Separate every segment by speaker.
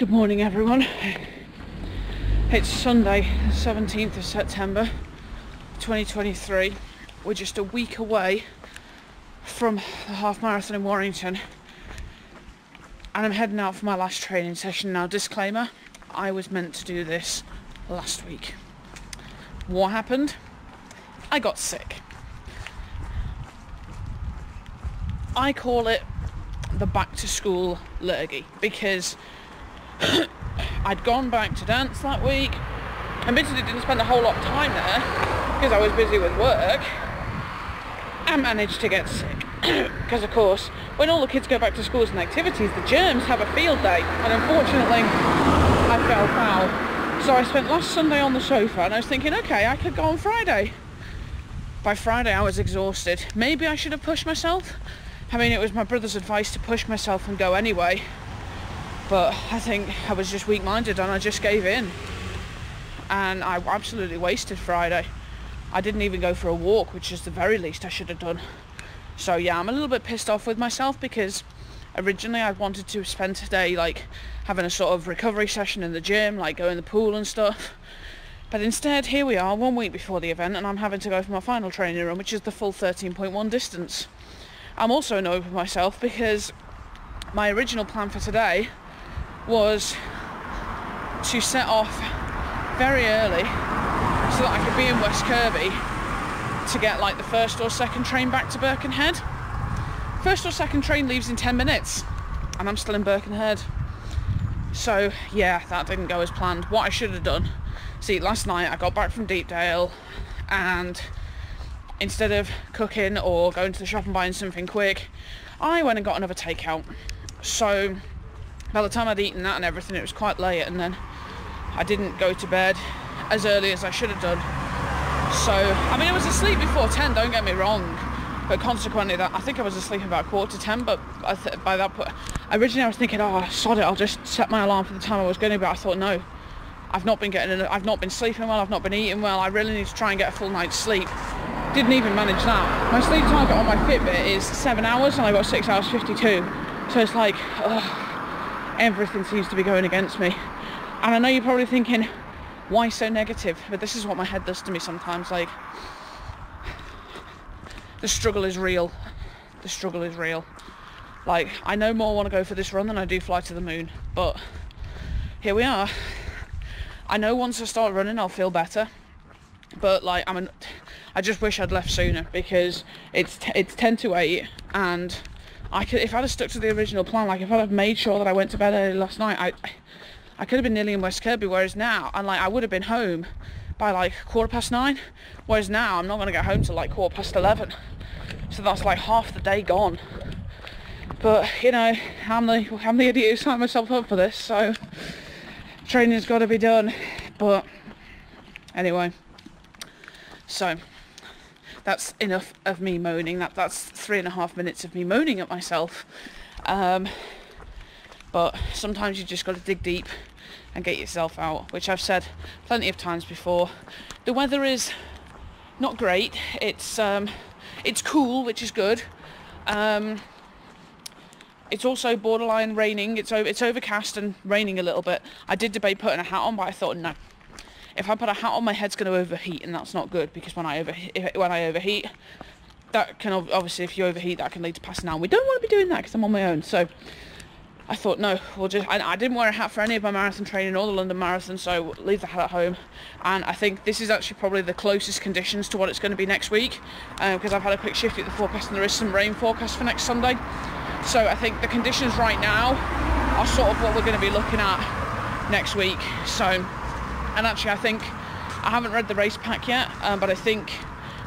Speaker 1: Good morning everyone. It's Sunday, 17th of September 2023. We're just a week away from the half marathon in Warrington and I'm heading out for my last training session. Now, disclaimer, I was meant to do this last week. What happened? I got sick. I call it the back to school liturgy because I'd gone back to dance that week. Admittedly, didn't spend a whole lot of time there because I was busy with work. I managed to get sick because, of course, when all the kids go back to schools and activities, the germs have a field day, and unfortunately, I fell foul. So I spent last Sunday on the sofa, and I was thinking, okay, I could go on Friday. By Friday, I was exhausted. Maybe I should have pushed myself. I mean, it was my brother's advice to push myself and go anyway. But I think I was just weak-minded and I just gave in. And I absolutely wasted Friday. I didn't even go for a walk, which is the very least I should have done. So yeah, I'm a little bit pissed off with myself because originally I wanted to spend today like having a sort of recovery session in the gym, like go in the pool and stuff. But instead, here we are 1 week before the event and I'm having to go for my final training run, which is the full 13.1 distance. I'm also annoyed with myself because my original plan for today was to set off very early so that I could be in West Kirby to get like the first or second train back to Birkenhead. First or second train leaves in 10 minutes and I'm still in Birkenhead. So yeah, that didn't go as planned. What I should have done, see, last night I got back from Deepdale and instead of cooking or going to the shop and buying something quick, I went and got another takeout. So by the time I'd eaten that and everything, it was quite late, and then I didn't go to bed as early as I should have done. So, I mean, I was asleep before 10, don't get me wrong, but consequently that, I think I was asleep about 10:15, but by that point, originally I was thinking, oh, sod it, I'll just set my alarm for the time I was going to, but I thought, no, I've not been sleeping well, I've not been eating well, I really need to try and get a full night's sleep. Didn't even manage that. My sleep target on my Fitbit is 7 hours and I got 6 hours 52. So it's like, ugh, everything seems to be going against me. And I know you're probably thinking, why so negative? But this is what my head does to me sometimes. Like, the struggle is real. The struggle is real. Like, I no more want to go for this run than I do fly to the moon. But here we are. I know once I start running, I'll feel better. But like, I just wish I'd left sooner because it's 10 to 8 and if I'd have stuck to the original plan, like if I'd have made sure that I went to bed early last night, I could have been nearly in West Kirby, whereas now, and like I would have been home by like 9:15, whereas now I'm not going to get home till like 11:15. So that's like half the day gone. But you know, I'm the idiot who signed myself up for this, so training's got to be done. But anyway, so that's enough of me moaning. That's 3.5 minutes of me moaning at myself. But sometimes you just got to dig deep and get yourself out, which I've said plenty of times before. The weather is not great. It's cool, which is good. It's also borderline raining. It's overcast and raining a little bit. I did debate putting a hat on, but I thought no. If I put a hat on, my head's going to overheat, and that's not good because when I overheat, that can obviously, if you overheat, that can lead to passing out. We don't want to be doing that because I'm on my own. So I thought, no, I didn't wear a hat for any of my marathon training or the London Marathon, so leave the hat at home. And I think this is actually probably the closest conditions to what it's going to be next week, because I've had a quick shift at the forecast and there is some rain forecast for next Sunday. So I think the conditions right now are sort of what we're going to be looking at next week. So. And actually, I think, I haven't read the race pack yet, but I think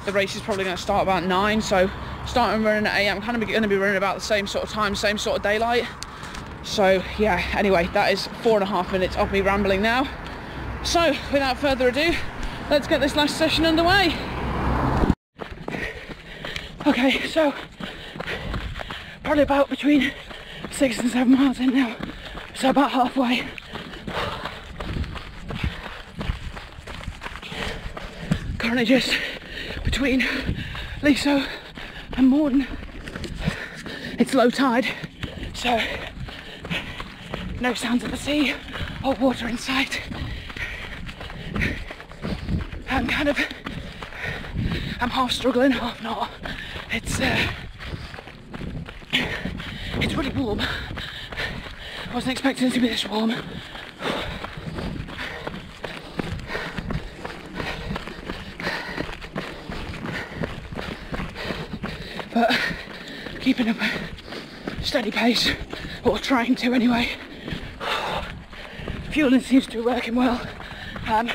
Speaker 1: the race is probably going to start about 9, so starting running at 8, I'm kind of going to be running about the same sort of time, same sort of daylight. So yeah, anyway, that is 4.5 minutes of me rambling now. So, without further ado, let's get this last session underway. Okay, so, probably about between 6 and 7 miles in now, so about halfway. Currently just between Liso and Morden. It's low tide, so no sounds of the sea or water in sight. I'm half struggling, half not. It's really warm. I wasn't expecting it to be this warm. But keeping up a steady pace, or trying to anyway. Fueling seems to be working well. I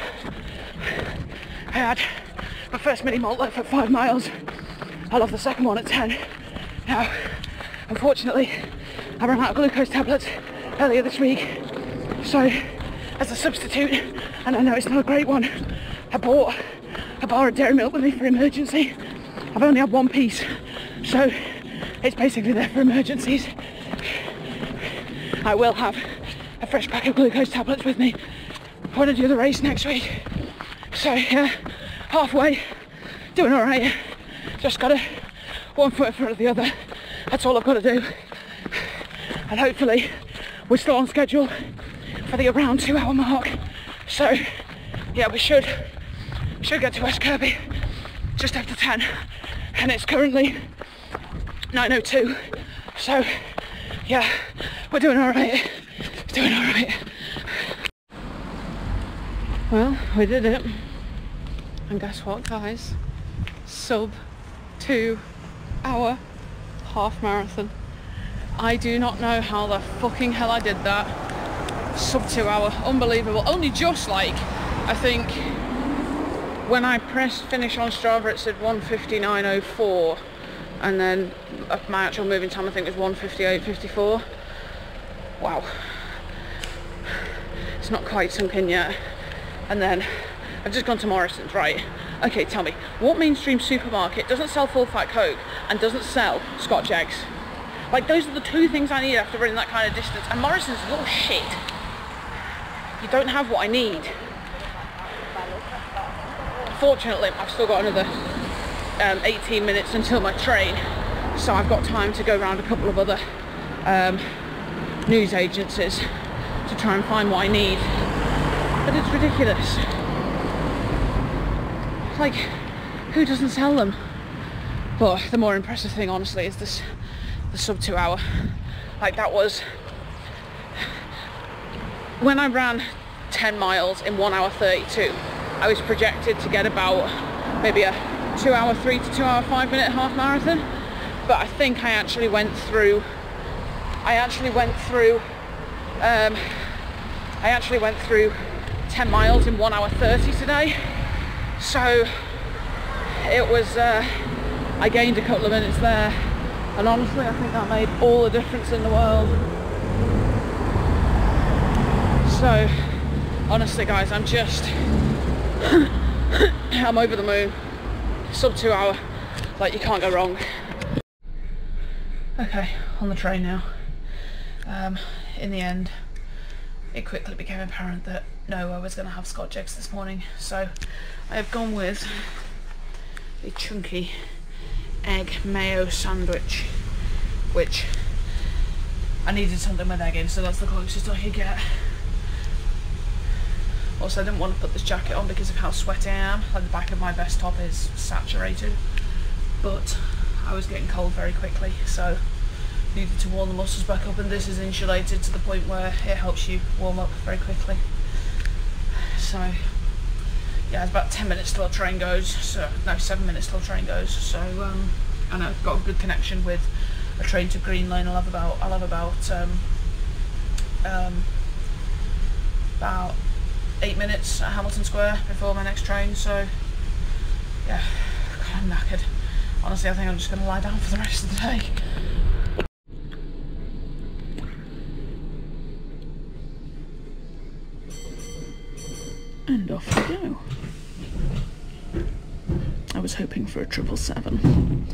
Speaker 1: had my first mini malt life at 5 miles. I'll have the second one at 10. Now, unfortunately, I ran out of glucose tablets earlier this week. So, as a substitute, and I know it's not a great one, I bought a bar of dairy milk with me for emergency. I've only had one piece, so it's basically there for emergencies. I will have a fresh pack of glucose tablets with me when I do the race next week. So yeah, halfway, doing alright. Just gotta one foot in front of the other. That's all I've got to do. And hopefully we're still on schedule for the around 2 hour mark. So yeah, we should get to West Kirby just after 10. And it's currently 9:02. So yeah, we're doing alright. Doing alright. Well, we did it. And guess what, guys? Sub 2 hour half marathon. I do not know how the fucking hell I did that. Sub 2 hour, unbelievable. Only just like, I think when I pressed finish on Strava it said 1:59:04, and then my actual moving time I think was 1:58:54. Wow. It's not quite sunk in yet. And then I've just gone to Morrison's, right? Okay, tell me, what mainstream supermarket doesn't sell full fat Coke and doesn't sell Scotch eggs? Like, those are the two things I need after running that kind of distance. And Morrison's a little shit. You don't have what I need. Fortunately, I've still got another 18 minutes until my train, so I've got time to go around a couple of other news agencies to try and find what I need. But it's ridiculous. Like, who doesn't sell them? But the more impressive thing, honestly, is the sub 2 hour. Like, that was when I ran 10 miles in 1 hour 32. I was projected to get about maybe a 2 hour 3 to 2 hour 5 minute half marathon, but I think I actually went through 10 miles in 1 hour 30 today. So it was, I gained a couple of minutes there, and honestly I think that made all the difference in the world. So honestly guys, I'm over the moon. Sub 2 hour, like, you can't go wrong. Okay, on the train now. In the end, it quickly became apparent that no, I was going to have Scotch eggs this morning, so I have gone with a chunky egg mayo sandwich, which I needed something with egg in, so that's the closest I could get. Also, I didn't want to put this jacket on because of how sweaty I am. Like, the back of my vest top is saturated, but I was getting cold very quickly, so needed to warm the muscles back up, and this is insulated to the point where it helps you warm up very quickly. So yeah, it's about 10 minutes till the train goes, so no, 7 minutes till the train goes, so and I've got a good connection with a train to Green Lane. I'll have about about 8 minutes at Hamilton Square before my next train, so yeah, God, I'm knackered. Honestly, I think I'm just going to lie down for the rest of the day. And off we go. I was hoping for a 777,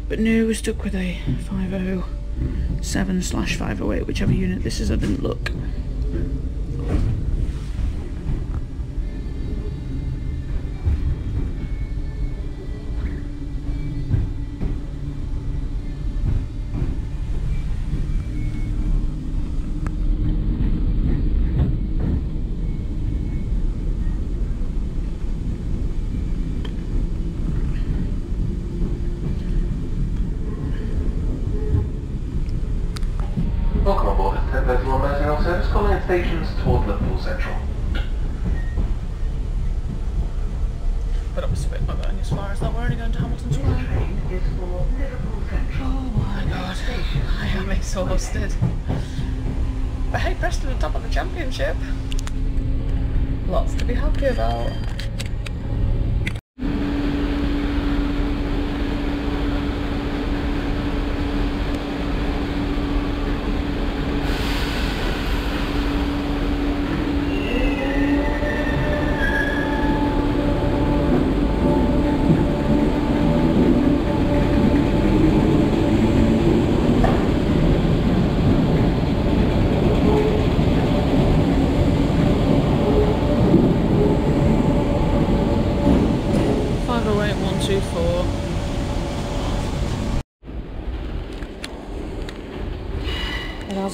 Speaker 1: but no, we're stuck with a 507/508, whichever unit this is. I didn't look.
Speaker 2: 10:31 Merseyrail service calling at stations toward Liverpool Central.
Speaker 1: But obviously we're not going as far as that, we're only going to Hamilton Square.
Speaker 2: Train is for Liverpool Central.
Speaker 1: Oh my god, I am exhausted. But hey, Preston are top of the championship. Lots to be happy about.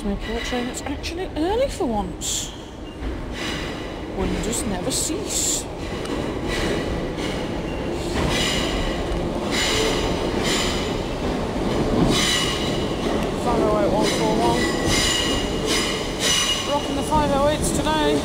Speaker 1: Me port train, it's actually early for once. Wonders never cease. Faro 8141. Rocking the 508s today.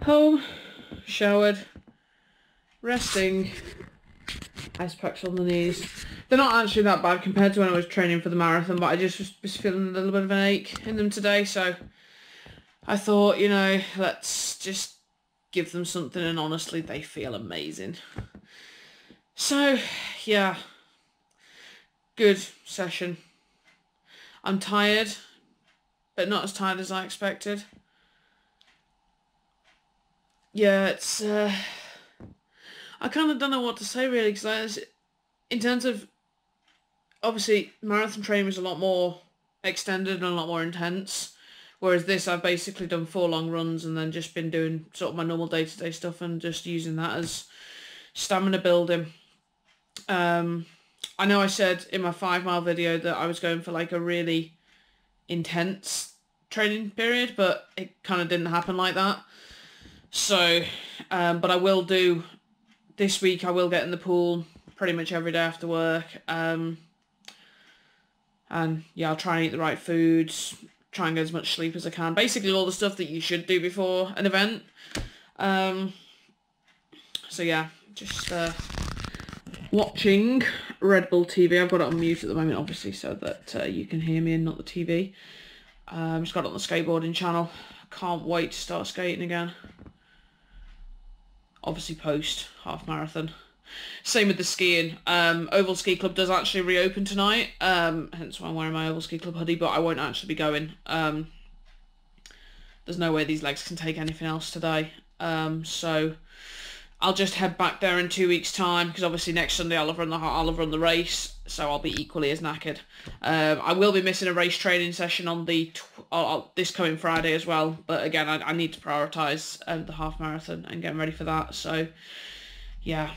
Speaker 1: Home, showered, resting, ice packs on the knees. They're not actually that bad compared to when I was training for the marathon, but I just was feeling a little bit of an ache in them today, so I thought, you know, let's just give them something, and honestly, they feel amazing. So, yeah, good session. I'm tired, but not as tired as I expected. Yeah, it's, I kind of don't know what to say really, because in terms of, obviously, marathon training was a lot more extended and a lot more intense, whereas this, I've basically done 4 long runs and then just been doing sort of my normal day-to-day stuff and just using that as stamina building. I know I said in my 5 mile video that I was going for like a really intense training period, but it kind of didn't happen like that. So, but I will do, this week I will get in the pool pretty much every day after work, and yeah, I'll try and eat the right foods, try and get as much sleep as I can, basically all the stuff that you should do before an event. So yeah, just watching Red Bull TV. I've got it on mute at the moment, obviously, so that you can hear me and not the TV. Just got it on the skateboarding channel. Can't wait to start skating again. Obviously post half marathon. Same with the skiing. Oval Ski Club does actually reopen tonight, hence why I'm wearing my Oval Ski Club hoodie, but I won't actually be going. There's no way these legs can take anything else today. So I'll just head back there in 2 weeks' time, because obviously next Sunday I'll have run the race, so I'll be equally as knackered. I will be missing a race training session on the this coming Friday as well, but again, I need to prioritise the half marathon and getting ready for that. So yeah.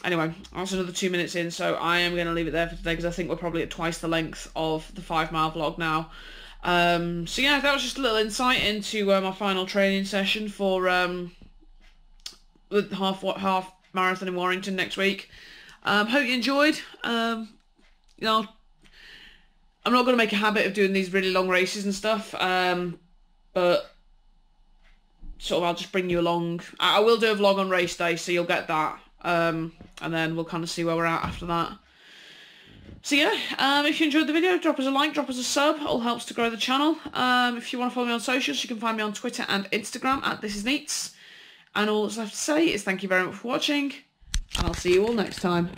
Speaker 1: Anyway, that's another 2 minutes in, so I am going to leave it there for today, because I think we're probably at twice the length of the 5 mile vlog now. So yeah, that was just a little insight into my final training session for the half marathon in Warrington next week. Hope you enjoyed. You know, I'm not going to make a habit of doing these really long races and stuff, but sort of I'll just bring you along. I will do a vlog on race day, so you'll get that, and then we'll kind of see where we're at after that. So yeah, if you enjoyed the video, drop us a like, drop us a sub, all helps to grow the channel. If you want to follow me on socials, you can find me on Twitter and Instagram at thisisneats. And all that's left to say is thank you very much for watching, and I'll see you all next time.